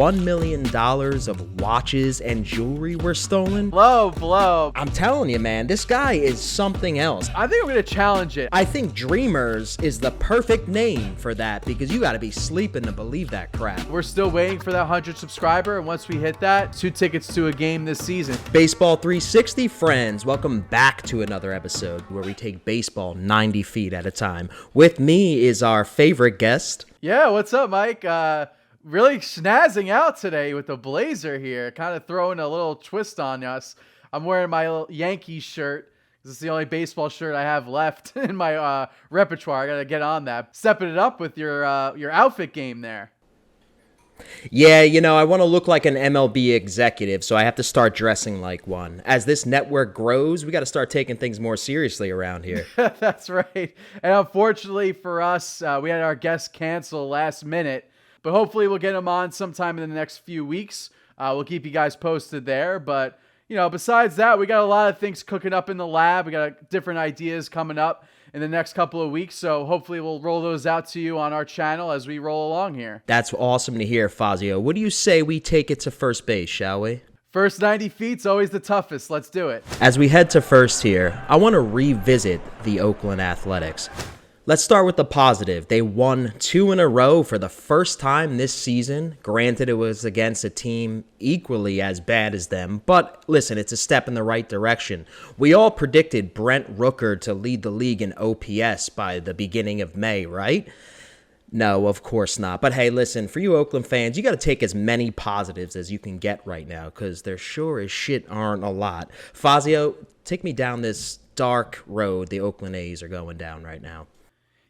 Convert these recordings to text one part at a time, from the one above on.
$1 million of watches and jewelry were stolen. Blow. I'm telling you, man, this guy is something else. I think I'm going to challenge it. I think Dreamers is the perfect name for that because you got to be sleeping to believe that crap. We're still waiting for that 100 subscriber, and once we hit that, 2 tickets to a game this season. Baseball 360 friends, welcome back to another episode where we take baseball 90 feet at a time. With me is our favorite guest. Yeah, what's up, Mike? Really schnazzing out today with the blazer here, kind of throwing a little twist on us. I'm wearing my little Yankees shirt. This is the only baseball shirt I have left in my repertoire. I got to get on that. Stepping it up with your outfit game there. Yeah, you know, I want to look like an MLB executive, so I have to start dressing like one. As this network grows, we got to start taking things more seriously around here. That's right. And unfortunately for us, we had our guest cancel last minute, but hopefully we'll get him on sometime in the next few weeks. We'll keep you guys posted there. But, you know, besides that, we got a lot of things cooking up in the lab. We got different ideas coming up in the next couple of weeks. So hopefully we'll roll those out to you on our channel as we roll along here. That's awesome to hear, Fazio. What do you say we take it to first base, shall we? First 90 feet's always the toughest. Let's do it. As we head to first here, I want to revisit the Oakland Athletics. Let's start with the positive. They won 2 in a row for the first time this season. Granted, it was against a team equally as bad as them, but listen, it's a step in the right direction. We all predicted Brent Rooker to lead the league in OPS by the beginning of May, right? No, of course not. But hey, listen, for you Oakland fans, you got to take as many positives as you can get right now because there sure as shit aren't a lot. Fazio, take me down this dark road the Oakland A's are going down right now.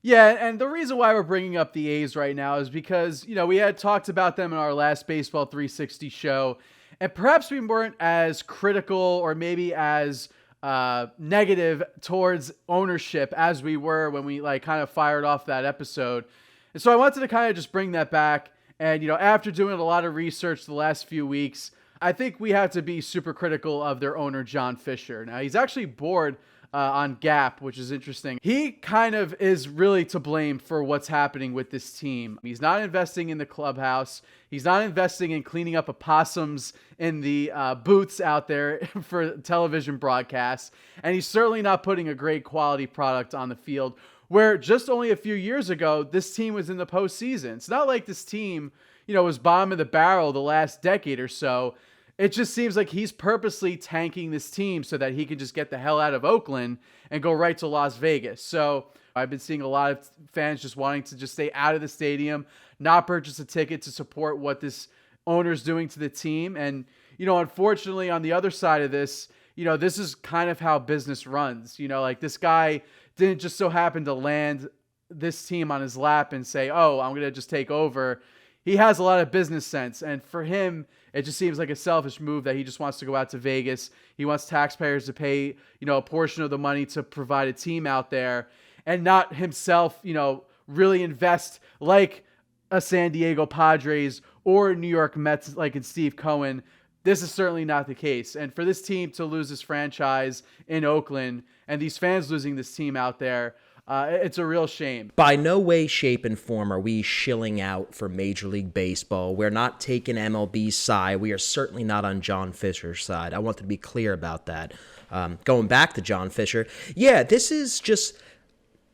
Yeah, and the reason why we're bringing up the A's right now is because, you know, we had talked about them in our last Baseball 360 show, and perhaps we weren't as critical or maybe as negative towards ownership as we were when we kind of fired off that episode. And so I wanted to kind of just bring that back. And, you know, after doing a lot of research the last few weeks, I think we have to be super critical of their owner, John Fisher. Now, he's actually bored on Gap, which is interesting. He kind of is really to blame for what's happening with this team. He's not investing in the clubhouse. He's not investing in cleaning up opossums in the booths out there for television broadcasts. And he's certainly not putting a great quality product on the field, where just only a few years ago, this team was in the postseason. It's not like this team, you know, was bottom of the barrel the last decade or so. It just seems like he's purposely tanking this team so that he can just get the hell out of Oakland and go right to Las Vegas. So I've been seeing a lot of fans just wanting to just stay out of the stadium, not purchase a ticket to support what this owner's doing to the team. And, you know, unfortunately on the other side of this, you know, this is kind of how business runs. You know, like this guy didn't just so happen to land this team on his lap and say, oh, I'm going to just take over. He has a lot of business sense. And for him, it just seems like a selfish move that he just wants to go out to Vegas. He wants taxpayers to pay, you know, a portion of the money to provide a team out there and not himself, you know, really invest like a San Diego Padres or New York Mets like in Steve Cohen. This is certainly not the case. And for this team to lose this franchise in Oakland and these fans losing this team out there, it's a real shame. By no way, shape, and form are we shilling out for Major League Baseball. We're not taking MLB's side. We are certainly not on John Fisher's side. I want to be clear about that. Going back to John Fisher, yeah, this is just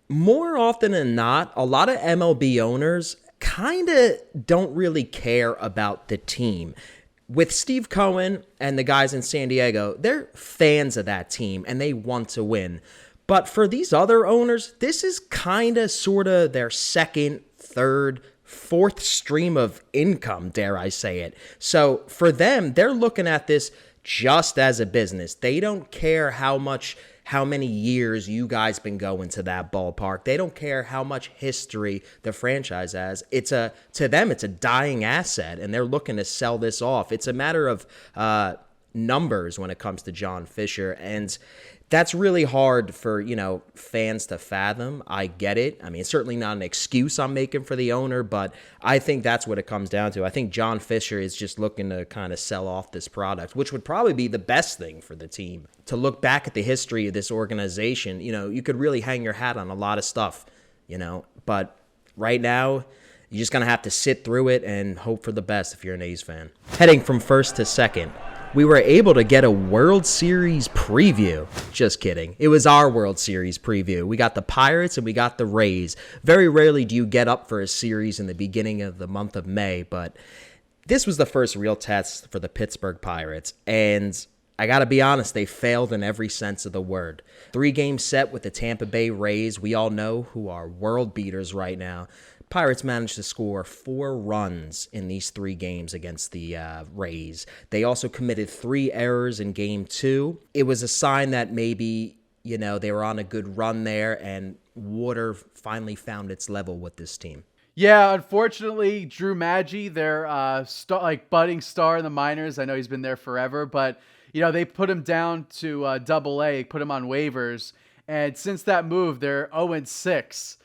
more often than not, a lot of MLB owners kind of don't really care about the team. With Steve Cohen and the guys in San Diego, they're fans of that team and they want to win. But for these other owners, this is kind of sort of their second, third, fourth stream of income, dare I say it. So for them, they're looking at this just as a business. They don't care how many years you guys been going to that ballpark. They don't care how much history the franchise has. To them, it's a dying asset, and they're looking to sell this off. It's a matter of numbers when it comes to John Fisher, and that's really hard for, you know, fans to fathom. I get it. I mean, it's certainly not an excuse I'm making for the owner, but I think that's what it comes down to. I think John Fisher is just looking to kind of sell off this product, which would probably be the best thing for the team. To look back at the history of this organization, you know, you could really hang your hat on a lot of stuff, you know, but right now You're just going to have to sit through it and hope for the best if you're an A's fan. Heading from first to second, we were able to get a World Series preview. Just kidding. It was our World Series preview. We got the Pirates and we got the Rays. Very rarely do you get up for a series in the beginning of the month of May, but this was the first real test for the Pittsburgh Pirates. And I got to be honest, they failed in every sense of the word. 3-game set with the Tampa Bay Rays. We all know who are world beaters right now. Pirates managed to score 4 runs in these 3 games against the Rays. They also committed 3 errors in game 2. It was a sign that maybe, they were on a good run there and water finally found its level with this team. Yeah, unfortunately, Drew Maggi, their budding star in the minors. I know he's been there forever, but they put him down to Double-A, put him on waivers, and since that move, they're 0-6.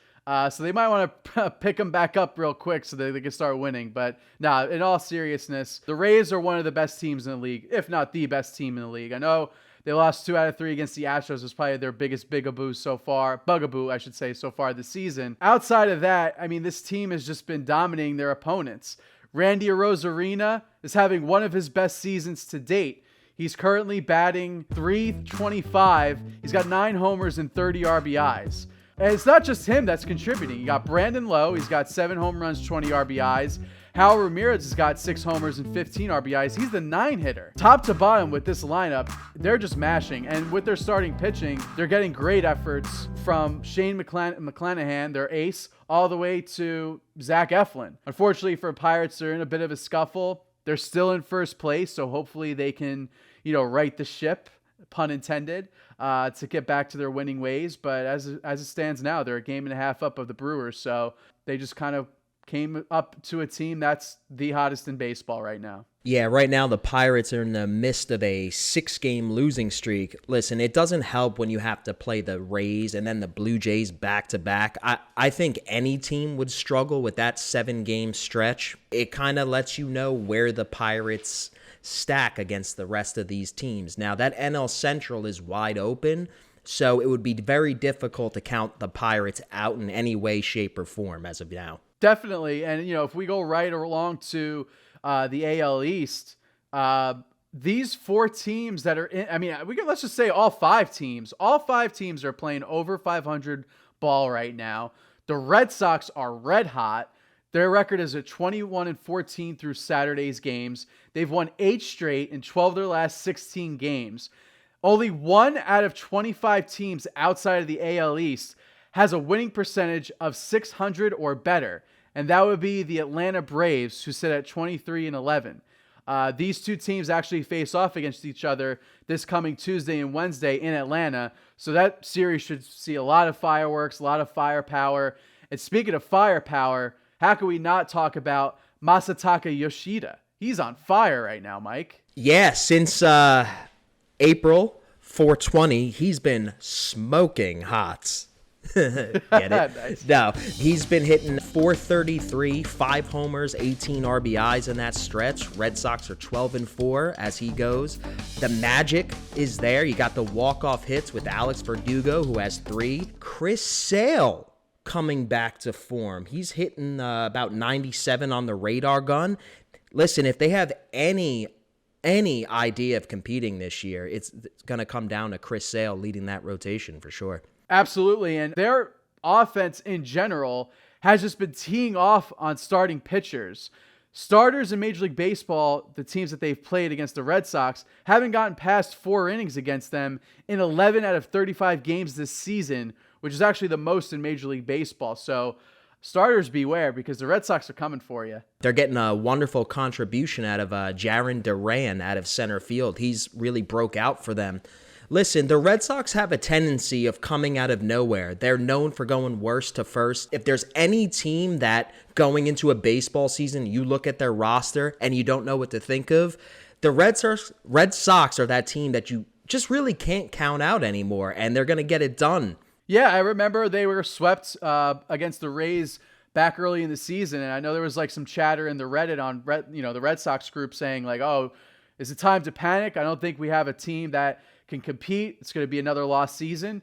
So they might want to pick them back up real quick so that they can start winning. But no, in all seriousness, the Rays are one of the best teams in the league, if not the best team in the league. I know they lost 2 out of 3 against the Astros. It was probably their biggest bugaboo so far this season. Outside of that, I mean, this team has just been dominating their opponents. Randy Arozarena is having one of his best seasons to date. He's currently batting .325. He's got 9 homers and 30 RBIs. And it's not just him that's contributing. You got Brandon Lowe. He's got 7 home runs, 20 RBIs. Hal Ramirez has got 6 homers and 15 RBIs. He's the 9-hitter. Top to bottom with this lineup, they're just mashing. And with their starting pitching, they're getting great efforts from Shane McClanahan, their ace, all the way to Zach Eflin. Unfortunately for Pirates, they're in a bit of a scuffle. They're still in first place, so hopefully they can, right the ship, pun intended, to get back to their winning ways. But as it stands now, they're a game and a half up of the Brewers, so they just kind of came up to a team that's the hottest in baseball right now. Yeah, right now the Pirates are in the midst of a 6-game losing streak. Listen, it doesn't help when you have to play the Rays and then the Blue Jays back-to-back. I think any team would struggle with that 7-game stretch. It kind of lets you know where the Pirates stack against the rest of these teams. Now, that NL Central is wide open, so it would be very difficult to count the Pirates out in any way, shape, or form as of now. Definitely. And, if we go right along to the AL East, these 4 teams that are in, let's just say all 5 teams are playing over 500 ball right now. The Red Sox are red hot. Their record is at 21-14 through Saturday's games. They've won 8 straight in 12 of their last 16 games. Only 1 out of 25 teams outside of the AL East has a winning percentage of .600 or better, and that would be the Atlanta Braves, who sit at 23-11. These 2 teams actually face off against each other this coming Tuesday and Wednesday in Atlanta, so that series should see a lot of fireworks, a lot of firepower. And speaking of firepower, how can we not talk about Masataka Yoshida? He's on fire right now, Mike. Yeah, since April 420, he's been smoking hot. Get it? Nice. No, he's been hitting .433, 5 homers, 18 RBIs in that stretch. Red Sox are 12-4 as he goes. The magic is there. You got the walk-off hits with Alex Verdugo, who has 3. Chris Sale coming back to form. He's hitting about 97 on the radar gun. Listen, if they have any idea of competing this year, it's going to come down to Chris Sale leading that rotation for sure. Absolutely. And their offense in general has just been teeing off on starting pitchers. Starters in Major League Baseball, the teams that they've played against the Red Sox, haven't gotten past 4 innings against them in 11 out of 35 games this season, which is actually the most in Major League Baseball. So starters beware, because the Red Sox are coming for you. They're getting a wonderful contribution out of Jarren Duran out of center field. He's really broke out for them. Listen, the Red Sox have a tendency of coming out of nowhere. They're known for going worst to first. If there's any team that going into a baseball season, you look at their roster and you don't know what to think of, the Red Sox are that team that you just really can't count out anymore, and they're going to get it done. Yeah, I remember they were swept against the Rays back early in the season, and I know there was some chatter in the Reddit on the Red Sox group saying oh, is it time to panic? I don't think we have a team that can compete. It's going to be another lost season.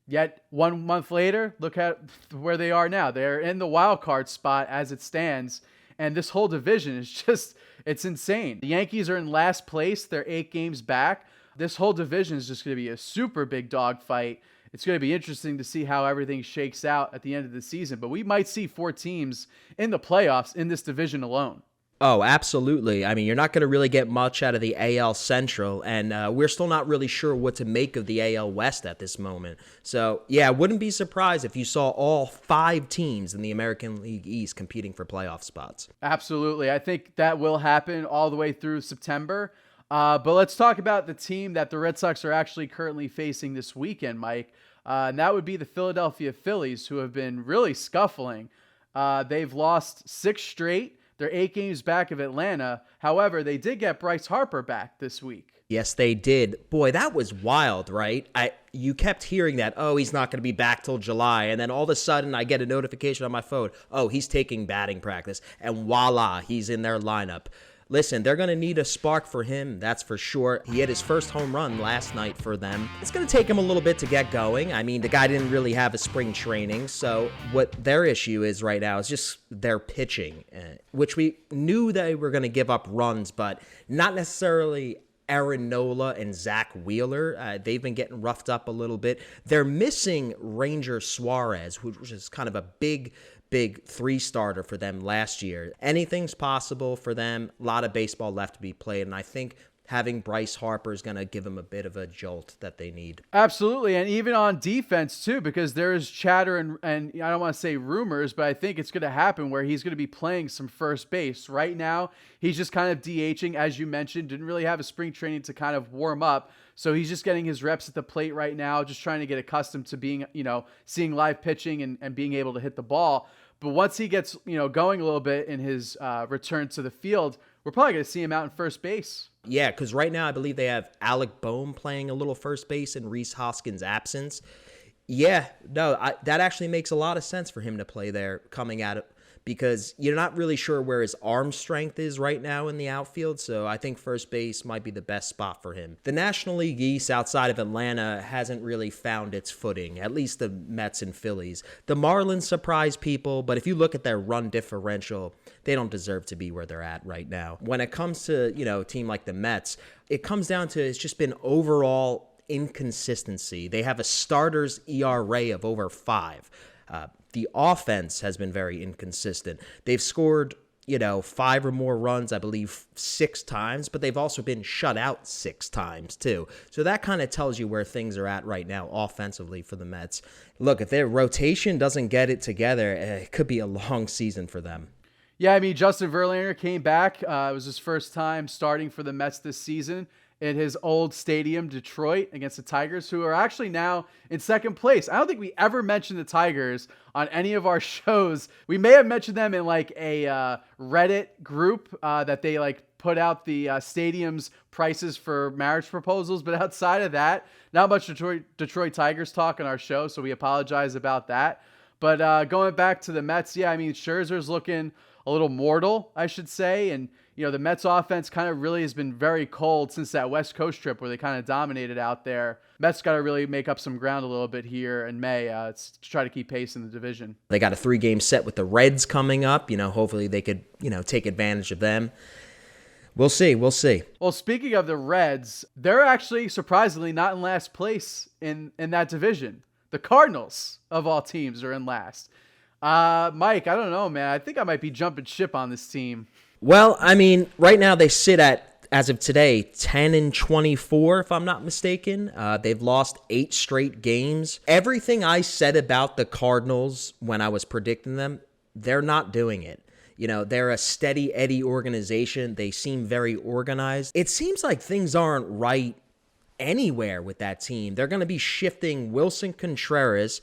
Yet 1 month later, look at where they are now. They're in the wild card spot as it stands. And this whole division is just, it's insane. The Yankees are in last place. They're 8 games back. This whole division is just going to be a super big dogfight. It's going to be interesting to see how everything shakes out at the end of the season. But we might see 4 teams in the playoffs in this division alone. Oh, absolutely. I mean, you're not going to really get much out of the AL Central, and we're still not really sure what to make of the AL West at this moment. So, yeah, I wouldn't be surprised if you saw all 5 teams in the American League East competing for playoff spots. Absolutely. I think that will happen all the way through September. But let's talk about the team that the Red Sox are actually currently facing this weekend, Mike. And that would be the Philadelphia Phillies, who have been really scuffling. They've lost 6 straight. They're 8 games back of Atlanta. However, they did get Bryce Harper back this week. Yes, they did. Boy, that was wild, right? You kept hearing that, oh, he's not going to be back till July. And then all of a sudden, I get a notification on my phone. Oh, he's taking batting practice. And voila, he's in their lineup. Listen, they're going to need a spark for him, that's for sure. He hit his first home run last night for them. It's going to take him a little bit to get going. I mean, the guy didn't really have a spring training, so what their issue is right now is just their pitching, which we knew they were going to give up runs, but not necessarily Aaron Nola and Zach Wheeler. They've been getting roughed up a little bit. They're missing Ranger Suarez, which is kind of a big 3-starter for them last year. Anything's possible for them. A lot of baseball left to be played, and I think having Bryce Harper is going to give them a bit of a jolt that they need. Absolutely, and even on defense too, because there is chatter and I don't want to say rumors, but I think it's going to happen where he's going to be playing some first base. Right now, he's just kind of DHing, as you mentioned, didn't really have a spring training to kind of warm up. So he's just getting his reps at the plate right now, just trying to get accustomed to being, seeing live pitching and being able to hit the ball. But once he gets, going a little bit in his return to the field, we're probably going to see him out in first base. Yeah, because right now I believe they have Alec Boehm playing a little first base in Rhys Hoskins' absence. Yeah, no, that actually makes a lot of sense for him to play there coming out of, because you're not really sure where his arm strength is right now in the outfield, so I think first base might be the best spot for him. The National League East outside of Atlanta hasn't really found its footing, at least the Mets and Phillies. The Marlins surprise people, but if you look at their run differential, they don't deserve to be where they're at right now. When it comes to, a team like the Mets, it comes down to it's just been overall inconsistency. They have a starter's ERA of over 5. The offense has been very inconsistent. They've scored, 5 or more runs, I believe 6 times, but they've also been shut out 6 times too. So that kind of tells you where things are at right now offensively for the Mets. Look, if their rotation doesn't get it together, it could be a long season for them. Yeah, I mean, Justin Verlander came back. It was his first time starting for the Mets this season in his old stadium, Detroit, against the Tigers, who are actually now in second place. I don't think we ever mentioned the Tigers on any of our shows. We may have mentioned them in like a Reddit group that they put out the stadium's prices for marriage proposals. But outside of that, not much Detroit Tigers talk on our show, so we apologize about that. But going back to the Mets, yeah, I mean, Scherzer's looking a little mortal, I should say. And, the Mets offense kind of really has been very cold since that West Coast trip where they kind of dominated out there. Mets got to really make up some ground a little bit here in May to try to keep pace in the division. They got a 3-game set with the Reds coming up. Hopefully they could, take advantage of them. We'll see. Well, speaking of the Reds, they're actually surprisingly not in last place in that division. The Cardinals, of all teams, are in last. Mike, I don't know, man. I think I might be jumping ship on this team. Well, I mean, right now they sit at, as of today, 10-24, if I'm not mistaken. They've lost 8 straight games. Everything I said about the Cardinals when I was predicting them, they're not doing it. They're a steady Eddie organization. They seem very organized. It seems like things aren't right anywhere with that team. They're going to be shifting Wilson Contreras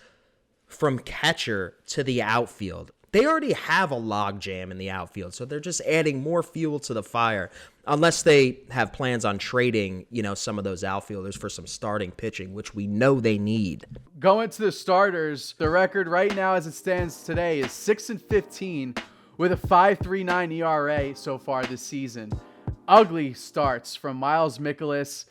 from catcher to the outfield. They already have a logjam in the outfield, so they're just adding more fuel to the fire, unless they have plans on trading, some of those outfielders for some starting pitching, which we know they need. Going to the starters, the record right now as it stands today is 6-15 with a 5.39 ERA so far this season. Ugly starts from Miles Mikolas.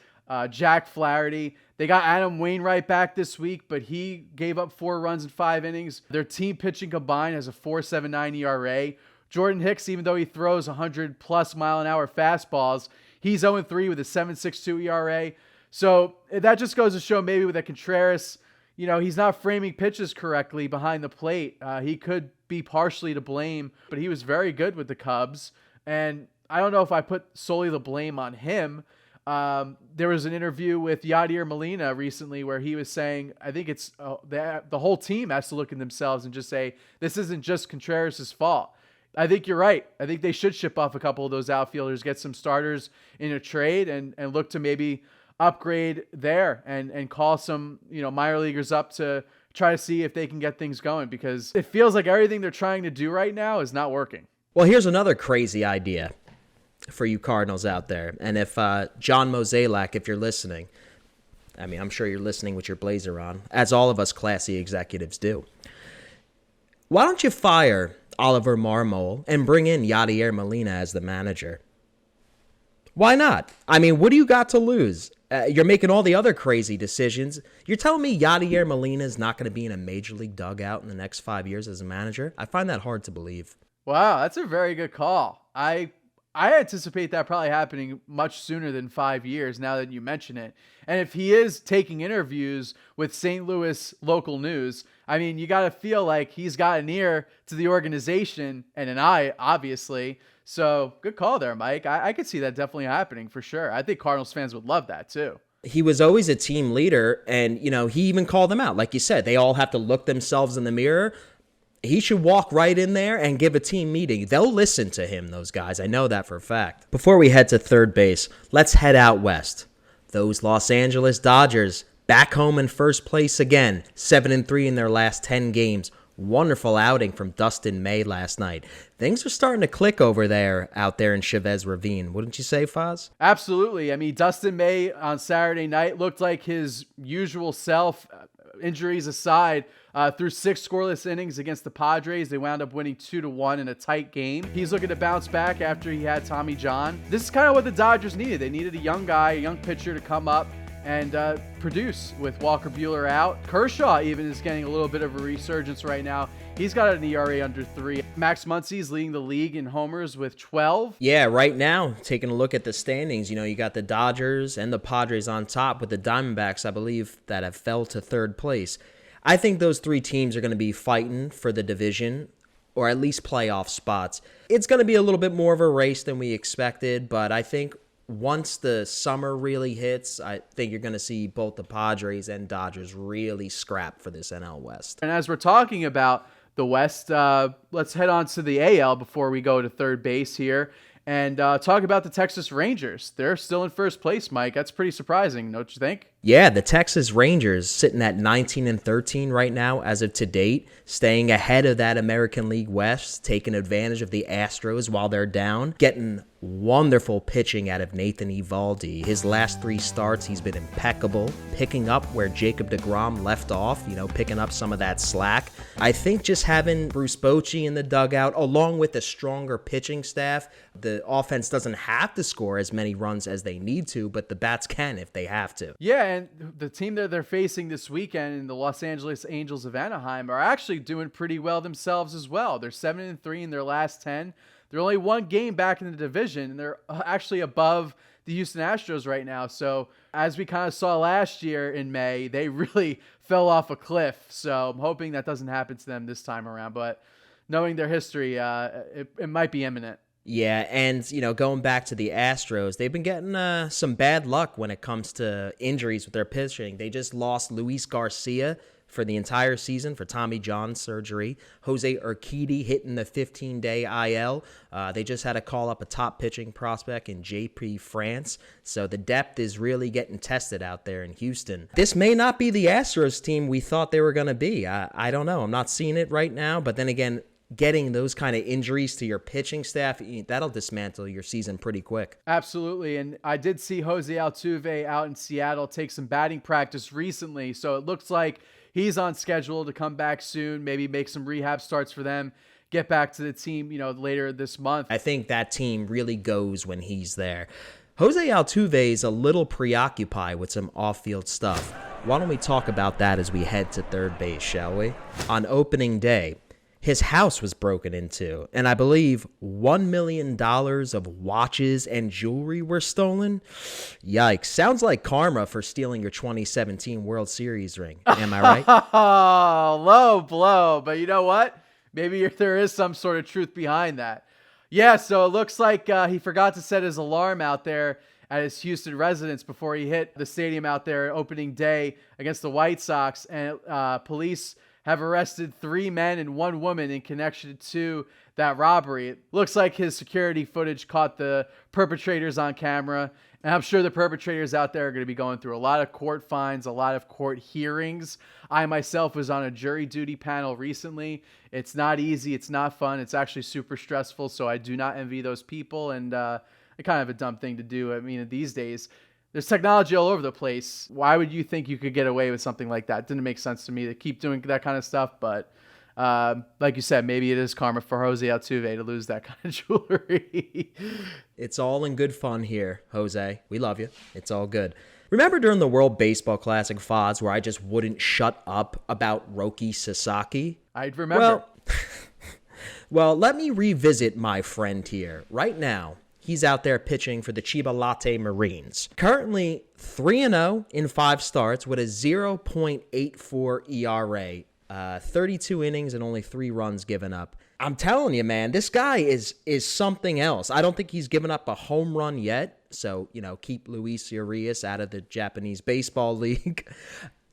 Jack Flaherty. They got Adam Wainwright back this week, but he gave up 4 runs in 5 innings. Their team pitching combined has a 4.79 ERA. Jordan Hicks, even though he throws 100-plus mile-an-hour fastballs, he's 0-3 with a 7.62 ERA. So that just goes to show maybe with a Contreras, he's not framing pitches correctly behind the plate. He could be partially to blame, but he was very good with the Cubs. And I don't know if I put solely the blame on him. There was an interview with Yadier Molina recently where he was saying, I think it's the whole team has to look at themselves and just say, this isn't just Contreras' fault. I think you're right. I think they should ship off a couple of those outfielders, get some starters in a trade, and look to maybe upgrade there and call some minor leaguers up to try to see if they can get things going, because it feels like everything they're trying to do right now is not working. Well, here's another crazy idea for you Cardinals out there. And if John Mozeliak, if you're listening, I mean, I'm sure you're listening with your blazer on, as all of us classy executives do. Why don't you fire Oliver Marmol and bring in Yadier Molina as the manager? Why not? I mean, what do you got to lose? You're making all the other crazy decisions. You're telling me Yadier Molina is not going to be in a major league dugout in the next 5 years as a manager? I find that hard to believe. Wow, that's a very good call. I anticipate that probably happening much sooner than 5 years now that you mention it. And if he is taking interviews with St. Louis local news, I mean, you got to feel like he's got an ear to the organization and an eye, obviously. So good call there, Mike. I could see that definitely happening for sure. I think Cardinals fans would love that too. He was always a team leader, and, he even called them out. Like you said, they all have to look themselves in the mirror. He should walk right in there and give a team meeting. They'll listen to him, those guys. I know that for a fact. Before we head to third base, let's head out west. Those Los Angeles Dodgers back home in first place again, 7-3 in their last 10 games. Wonderful outing from Dustin May last night. Things are starting to click out there in Chavez Ravine. Wouldn't you say, Foz? Absolutely. I mean, Dustin May on Saturday night looked like his usual self, injuries aside, through 6 scoreless innings against the Padres. They wound up winning 2-1 in a tight game. He's looking to bounce back after he had Tommy John. This is kind of what the Dodgers needed. They needed a young guy, a young pitcher to come up and produce with Walker Buehler out. Kershaw even is getting a little bit of a resurgence right now. He's got an ERA under 3. Max Muncy's leading the league in homers with 12. Yeah, right now, taking a look at the standings, you got the Dodgers and the Padres on top with the Diamondbacks, I believe, that have fell to third place. I think those 3 teams are going to be fighting for the division, or at least playoff spots. It's going to be a little bit more of a race than we expected, but I think once the summer really hits, I think you're going to see both the Padres and Dodgers really scrap for this NL West. And as we're talking about the West, let's head on to the AL before we go to third base here and talk about the Texas Rangers. They're still in first place, Mike. That's pretty surprising, don't you think? Yeah, the Texas Rangers sitting at 19-13 right now as of to date, staying ahead of that American League West, taking advantage of the Astros while they're down, getting wonderful pitching out of Nathan Eovaldi. His last 3 starts, he's been impeccable, picking up where Jacob deGrom left off, picking up some of that slack. I think just having Bruce Bochy in the dugout, along with a stronger pitching staff, the offense doesn't have to score as many runs as they need to, but the bats can if they have to. Yeah, and the team that they're facing this weekend, the Los Angeles Angels of Anaheim, are actually doing pretty well themselves as well. They're 7-3 in their last 10. They're only 1 game back in the division, and they're actually above the Houston Astros right now. So as we kind of saw last year in May, they really fell off a cliff. So I'm hoping that doesn't happen to them this time around. But knowing their history, it might be imminent. Yeah, and, going back to the Astros, they've been getting some bad luck when it comes to injuries with their pitching. They just lost Luis Garcia for the entire season for Tommy John surgery. Jose Urquidy hitting the 15-day IL. They just had to call up a top pitching prospect in J.P. France. So the depth is really getting tested out there in Houston. This may not be the Astros team we thought they were going to be. I don't know. I'm not seeing it right now. But then again, getting those kind of injuries to your pitching staff, that'll dismantle your season pretty quick. Absolutely. And I did see Jose Altuve out in Seattle take some batting practice recently. So it looks like he's on schedule to come back soon, maybe make some rehab starts for them, get back to the team, later this month. I think that team really goes when he's there. Jose Altuve is a little preoccupied with some off-field stuff. Why don't we talk about that as we head to third base, shall we? On opening day, his house was broken into, and I believe $1 million of watches and jewelry were stolen. Yikes. Sounds like karma for stealing your 2017 World Series ring. Am I right? Oh, low blow. But you know what? Maybe there is some sort of truth behind that. Yeah, so it looks like he forgot to set his alarm out there at his Houston residence before he hit the stadium out there opening day against the White Sox. And police have arrested 3 men and 1 woman in connection to that robbery. It looks like his security footage caught the perpetrators on camera. And I'm sure the perpetrators out there are going to be going through a lot of court fines, a lot of court hearings. I myself was on a jury duty panel recently. It's not easy. It's not fun. It's actually super stressful. So I do not envy those people. And it's kind of a dumb thing to do. I mean, these days, there's technology all over the place. Why would you think you could get away with something like that? It didn't make sense to me to keep doing that kind of stuff. But like you said, maybe it is karma for Jose Altuve to lose that kind of jewelry. It's all in good fun here, Jose. We love you. It's all good. Remember during the World Baseball Classic FODs where I just wouldn't shut up about Roki Sasaki? I remember. Well, let me revisit my friend here. Right now, he's out there pitching for the Chiba Latte Marines. Currently 3-0 in 5 starts with a 0.84 ERA. 32 innings and only 3 runs given up. I'm telling you, man, this guy is something else. I don't think he's given up a home run yet. So, keep Luis Urias out of the Japanese Baseball League.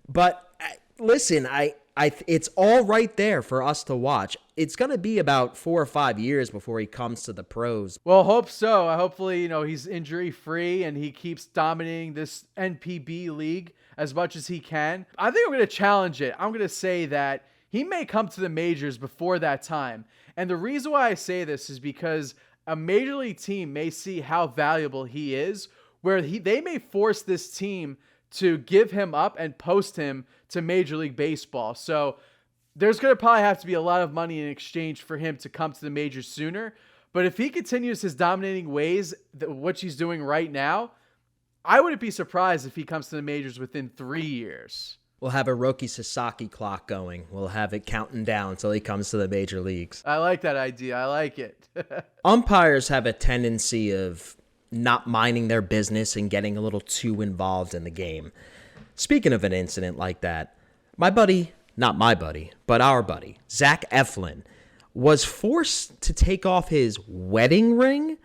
But listen, it's all right there for us to watch. It's going to be about 4 or 5 years before he comes to the pros. Well, hope so. Hopefully, he's injury free and he keeps dominating this NPB league as much as he can. I think I'm going to challenge it. I'm going to say that he may come to the majors before that time. And the reason why I say this is because a major league team may see how valuable he is, where they may force this team to give him up and post him to Major League Baseball. So there's going to probably have to be a lot of money in exchange for him to come to the majors sooner. But if he continues his dominating ways, what he's doing right now, I wouldn't be surprised if he comes to the majors within 3 years. We'll have a Roki Sasaki clock going. We'll have it counting down until he comes to the major leagues. I like that idea. I like it. Umpires have a tendency of not minding their business and getting a little too involved in the game. Speaking of an incident like that, my buddy, not my buddy, but our buddy, Zach Eflin, was forced to take off his wedding ring.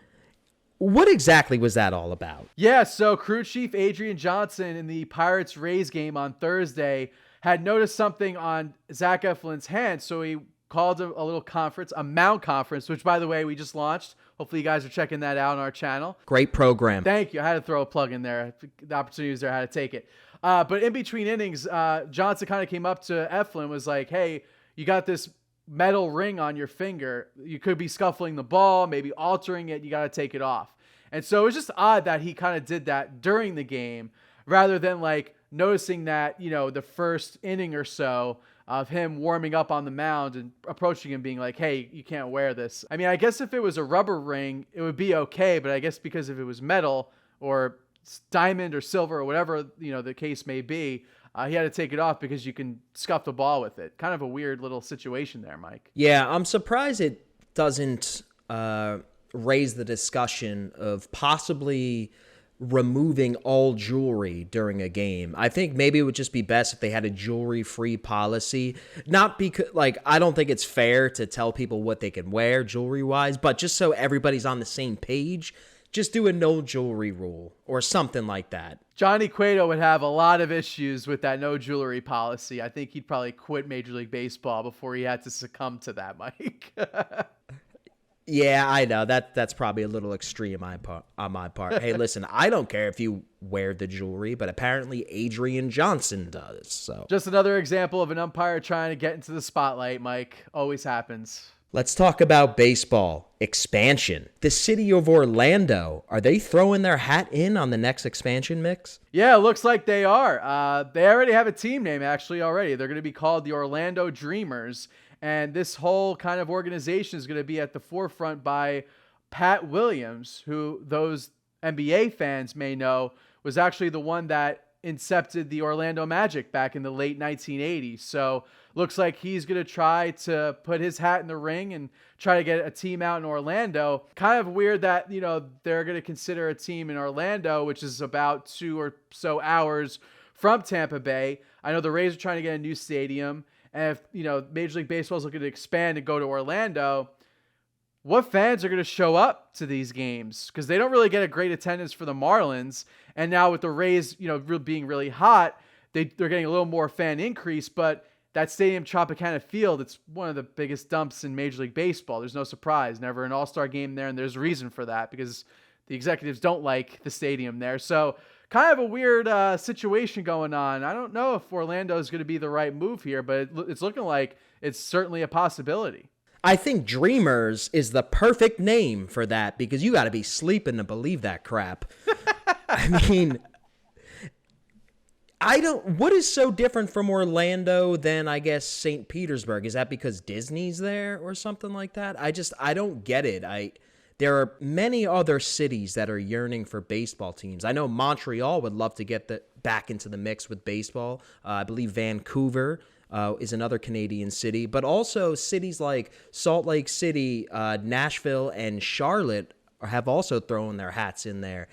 What exactly was that all about? Yeah, so crew chief Adrian Johnson in the Pirates-Rays game on Thursday had noticed something on Zach Eflin's hand, so he called a little conference, a mount conference, which, by the way, we just launched. Hopefully you guys are checking that out on our channel. Great program. Thank you. I had to throw a plug in there. The opportunity was there. I had to take it. But in between innings, Johnson kind of came up to Eflin, was like, hey, you got this metal ring on your finger. You could be scuffling the ball, maybe altering it. You got to take it off. And so it was just odd that he kind of did that during the game rather than like noticing that, the first inning or so of him warming up on the mound and approaching him being like, hey, you can't wear this. I mean, I guess if it was a rubber ring, it would be okay. But I guess because if it was metal or diamond or silver or whatever, the case may be, he had to take it off because you can scuff the ball with it. Kind of a weird little situation there, Mike. Yeah, I'm surprised it doesn't raise the discussion of possibly removing all jewelry during a game. I think maybe it would just be best if they had a jewelry-free policy. Not because, I don't think it's fair to tell people what they can wear jewelry-wise, but just so everybody's on the same page, just do a no jewelry rule or something like that. Johnny Cueto would have a lot of issues with that no jewelry policy. I think he'd probably quit Major League Baseball before he had to succumb to that, Mike. Yeah, I know. That's probably a little extreme on my part. Hey, listen, I don't care if you wear the jewelry, but apparently Adrian Johnson does. So just another example of an umpire trying to get into the spotlight, Mike. Always happens. Let's talk about baseball expansion. The city of Orlando, are they throwing their hat in on the next expansion mix? Yeah, it looks like they are. They already have a team name, actually, already. They're going to be called the Orlando Dreamers. And this whole kind of organization is going to be at the forefront by Pat Williams, who those NBA fans may know, was actually the one that incepted the Orlando Magic back in the late 1980s. So looks like he's going to try to put his hat in the ring and try to get a team out in Orlando. Kind of weird that, they're going to consider a team in Orlando, which is about 2 or so hours from Tampa Bay. I know the Rays are trying to get a new stadium. And if, Major League Baseball is looking to expand and go to Orlando, what fans are going to show up to these games? Because they don't really get a great attendance for the Marlins. And now with the Rays, being really hot, they're getting a little more fan increase. But that stadium, Tropicana Field, it's one of the biggest dumps in Major League Baseball. There's no surprise. Never an all-star game there. And there's a reason for that, because the executives don't like the stadium there. So kind of a weird situation going on. I don't know if Orlando is going to be the right move here, but it's looking like it's certainly a possibility. I think Dreamers is the perfect name for that, because you got to be sleeping to believe that crap. I mean, what is so different from Orlando than, I guess, St. Petersburg? Is that because Disney's there or something like that? I don't get it. There are many other cities that are yearning for baseball teams. I know Montreal would love to get back into the mix with baseball. I believe Vancouver is another Canadian city, but also cities like Salt Lake City, Nashville, and Charlotte have also thrown their hats in there.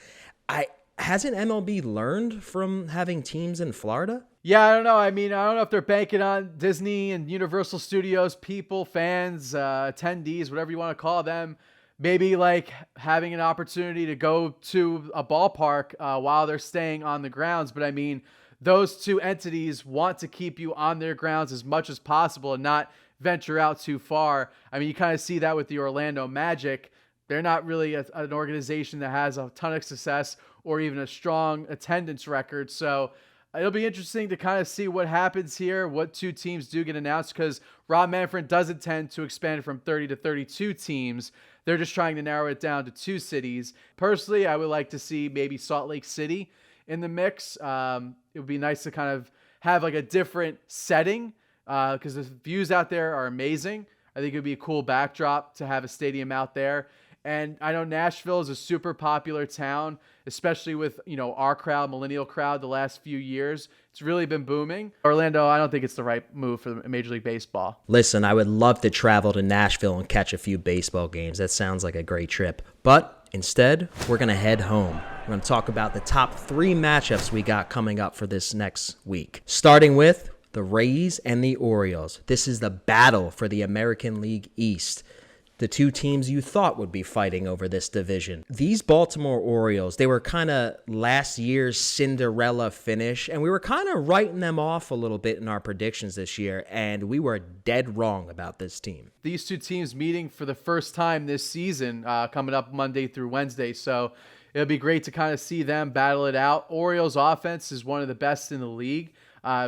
Hasn't MLB learned from having teams in Florida? Yeah, I don't know. I mean, I don't know if they're banking on Disney and Universal Studios people, fans, attendees, whatever you want to call them, maybe like having an opportunity to go to a ballpark while they're staying on the grounds. But I mean, those two entities want to keep you on their grounds as much as possible and not venture out too far. I mean, you kind of see that with the Orlando Magic. They're not really an organization that has a ton of success or even a strong attendance record. So it'll be interesting to kind of see what happens here, what two teams do get announced, because Rob Manfred does intend to expand from 30 to 32 teams. They're just trying to narrow it down to 2 cities. Personally, I would like to see maybe Salt Lake City in the mix. It would be nice to kind of have like a different setting, because the views out there are amazing. I think it would be a cool backdrop to have a stadium out there. And I know Nashville is a super popular town, especially with, our crowd, millennial crowd, the last few years. It's really been booming. Orlando, I don't think it's the right move for Major League Baseball. Listen, I would love to travel to Nashville and catch a few baseball games. That sounds like a great trip. But instead, we're going to head home. We're going to talk about the top 3 matchups we got coming up for this next week. Starting with the Rays and the Orioles. This is the battle for the American League East. The 2 teams you thought would be fighting over this division. These Baltimore Orioles, they were kind of last year's Cinderella finish, and we were kind of writing them off a little bit in our predictions this year, and we were dead wrong about this team. These 2 teams meeting for the first time this season, coming up Monday through Wednesday, so it'll be great to kind of see them battle it out. Orioles offense is one of the best in the league.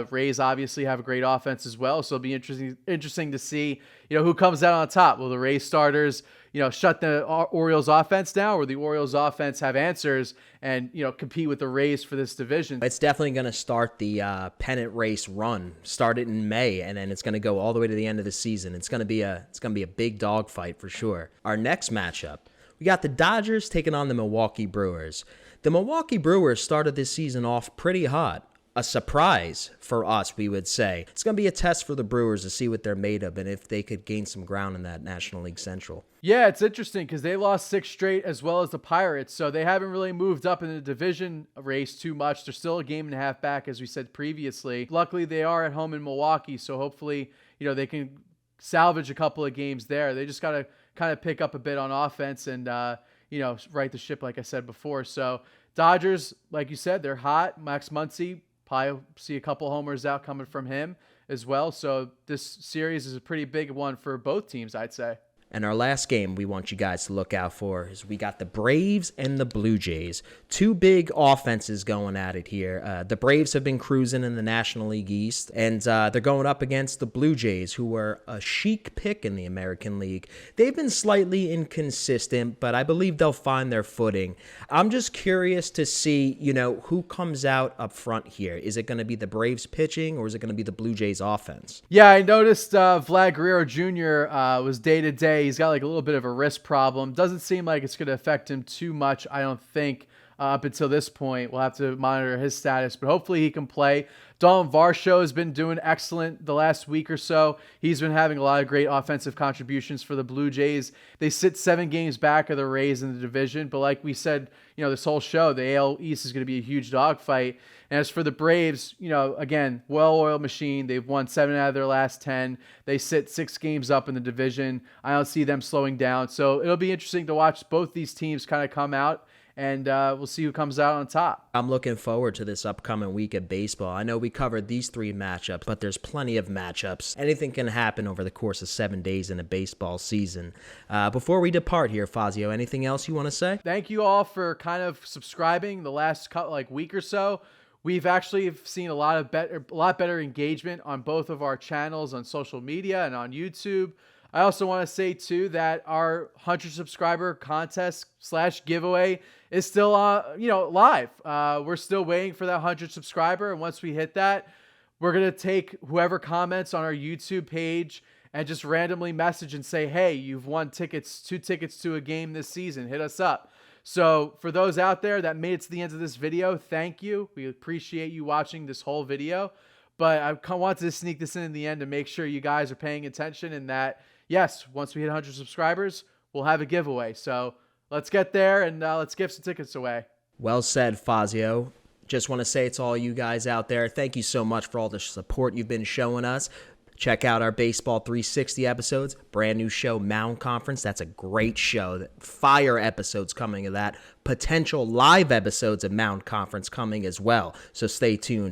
Rays obviously have a great offense as well, so it'll be interesting to see, who comes out on top. Will the Rays starters, shut the Orioles offense down, or the Orioles offense have answers and, compete with the Rays for this division? It's definitely going to start the pennant race run. Start it in May, and then it's going to go all the way to the end of the season. It's going to be a big dog fight for sure. Our next matchup, we got the Dodgers taking on the Milwaukee Brewers. The Milwaukee Brewers started this season off pretty hot. A surprise for us, we would say. It's going to be a test for the Brewers to see what they're made of and if they could gain some ground in that National League Central. Yeah, it's interesting because they lost 6 straight as well as the Pirates, so they haven't really moved up in the division race too much. They're still a game and a half back, as we said previously. Luckily, they are at home in Milwaukee, so hopefully, they can salvage a couple of games there. They just got to kind of pick up a bit on offense and, right the ship, like I said before. So Dodgers, like you said, they're hot. Max Muncy, probably see a couple homers out coming from him as well. So this series is a pretty big one for both teams, I'd say. And our last game we want you guys to look out for is we got the Braves and the Blue Jays. 2 big offenses going at it here. The Braves have been cruising in the National League East, and they're going up against the Blue Jays, who were a chic pick in the American League. They've been slightly inconsistent, but I believe they'll find their footing. I'm just curious to see, who comes out up front here. Is it going to be the Braves pitching, or is it going to be the Blue Jays offense? Yeah, I noticed Vlad Guerrero Jr. Was day-to-day play. He's got like a little bit of a wrist problem. Doesn't seem like it's going to affect him too much, I don't think. Up until this point, we'll have to monitor his status, but hopefully he can play. Dalton Varsho has been doing excellent the last week or so. He's been having a lot of great offensive contributions for the Blue Jays. They sit 7 games back of the Rays in the division, but like we said, this whole show, the AL East is going to be a huge dogfight. And as for the Braves, again, well-oiled machine. They've won 7 out of their last 10. They sit 6 games up in the division. I don't see them slowing down. So it'll be interesting to watch both these teams kind of come out. And we'll see who comes out on top. I'm looking forward to this upcoming week of baseball. I know we covered these 3 matchups, but there's plenty of matchups. Anything can happen over the course of 7 days in a baseball season. Before we depart here, Fazio, anything else you want to say? Thank you all for kind of subscribing the last week or so. We've actually seen a lot better engagement on both of our channels on social media and on YouTube. I also want to say, too, that our 100 subscriber contest / giveaway is still, live. We're still waiting for that 100 subscriber. And once we hit that, we're going to take whoever comments on our YouTube page and just randomly message and say, hey, you've won 2 tickets to a game this season. Hit us up. So for those out there that made it to the end of this video, thank you. We appreciate you watching this whole video. But I wanted to sneak this in the end to make sure you guys are paying attention and that, yes, once we hit 100 subscribers, we'll have a giveaway. So let's get there and let's give some tickets away. Well said, Fazio. Just want to say to all you guys out there, thank you so much for all the support you've been showing us. Check out our Baseball 360 episodes. Brand new show, Mound Conference. That's a great show. Fire episodes coming of that. Potential live episodes of Mound Conference coming as well. So stay tuned.